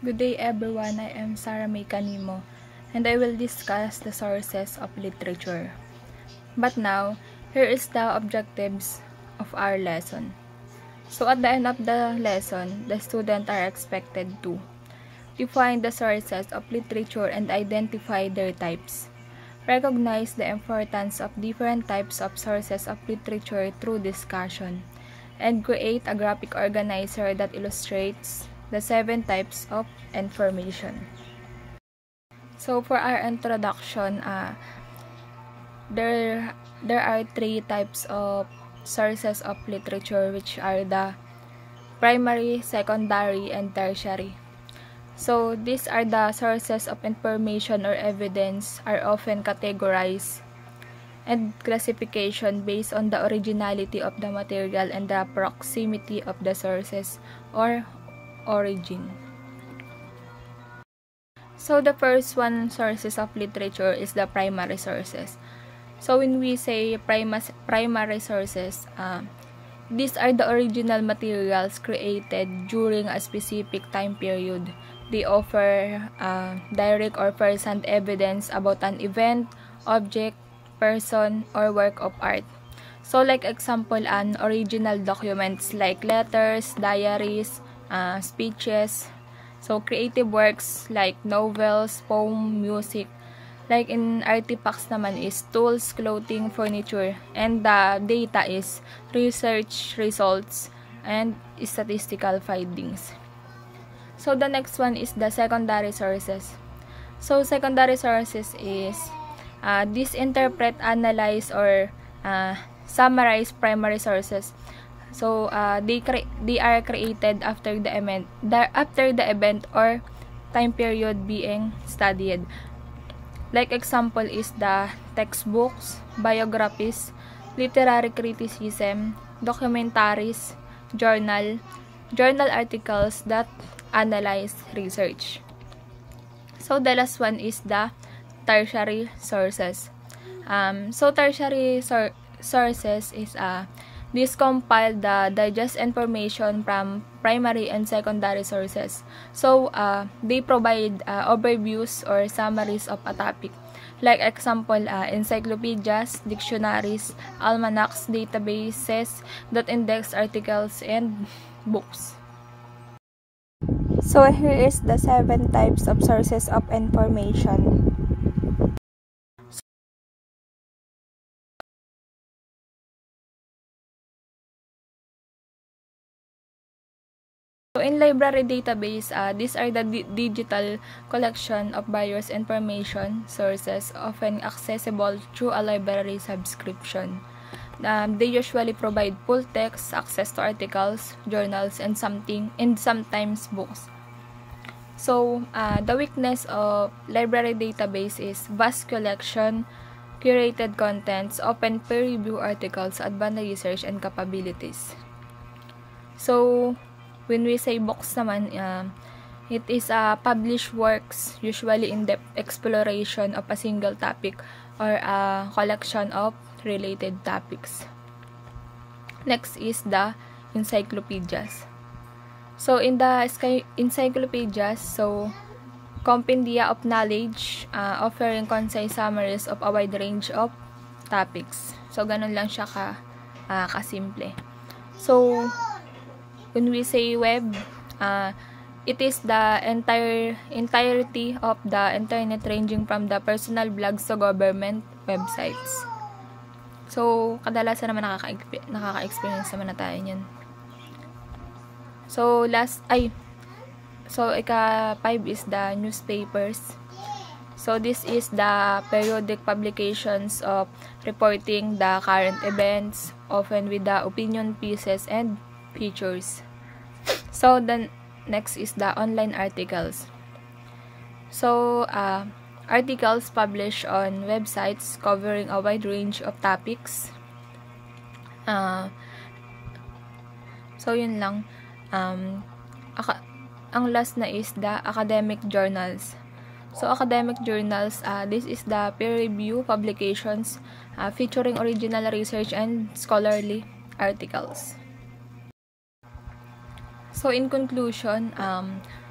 Good day everyone, I am Sarah May Canimo, and I will discuss the sources of literature. But now, here is the objectives of our lesson. So at the end of the lesson, the students are expected to define the sources of literature and identify their types. Recognize the importance of different types of sources of literature through discussion, and create a graphic organizer that illustrates the 7 types of information. So for our introduction, there are 3 types of sources of literature, which are the primary, secondary, and tertiary. So these are the sources of information or evidence are often categorized and classification based on the originality of the material and the proximity of the sources or origin. So the first one sources of literature is the primary sources. So when we say primary sources, these are the original materials created during a specific time period. They offer direct or first-hand evidence about an event, object, person, or work of art. So like example, an original documents like letters, diaries, speeches. So creative works like novels, poem, music. Like in artifacts naman is tools, clothing, furniture, and the data is research results and statistical findings. So the next one is the secondary sources. So secondary sources is disinterpret, analyze, or summarize primary sources. So they are created after the event or time period being studied. Like example is the textbooks, biographies, literary criticism, documentaries, journal articles that analyze research. So the last one is the tertiary sources. So tertiary sources is this compile the digest information from primary and secondary sources. So they provide overviews or summaries of a topic. Like example, encyclopedias, dictionaries, almanacs, databases that index articles and books. So here is the 7 types of sources of information. So in library database, these are the digital collection of various information sources often accessible through a library subscription. They usually provide full text, access to articles, journals, and sometimes books. So the weakness of library database is vast collection, curated contents, open peer-review articles, advanced research, and capabilities. So when we say books naman, it is published works, usually in-depth exploration of a single topic or a collection of related topics. Next is the encyclopedias. So in the encyclopedias, so compendia of knowledge, offering concise summaries of a wide range of topics. So ganun lang siya kasimple. So when we say web, it is the entirety of the internet, ranging from the personal blogs to government websites. So kadalasan naman nakaka-experience naman na tayo niyan. So ika-5 is the newspapers. So this is the periodic publications of reporting the current events, often with the opinion pieces and features. So the next is the online articles. So articles published on websites covering a wide range of topics. So yun lang. Ang last na is the academic journals. So academic journals, this is the peer review publications featuring original research and scholarly articles. So in conclusion,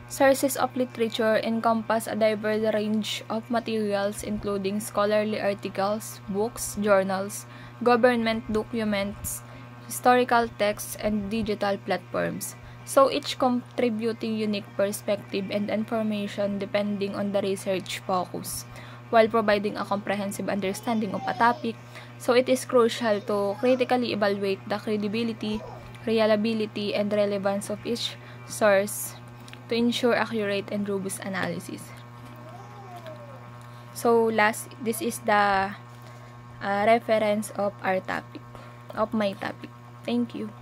Sources of literature encompass a diverse range of materials including scholarly articles, books, journals, government documents, historical texts, and digital platforms. So each contributing unique perspective and information depending on the research focus, while providing a comprehensive understanding of a topic. So it is crucial to critically evaluate the credibility, reliability, and relevance of each source to ensure accurate and robust analysis. So last, this is the reference of our topic, of my topic. Thank you.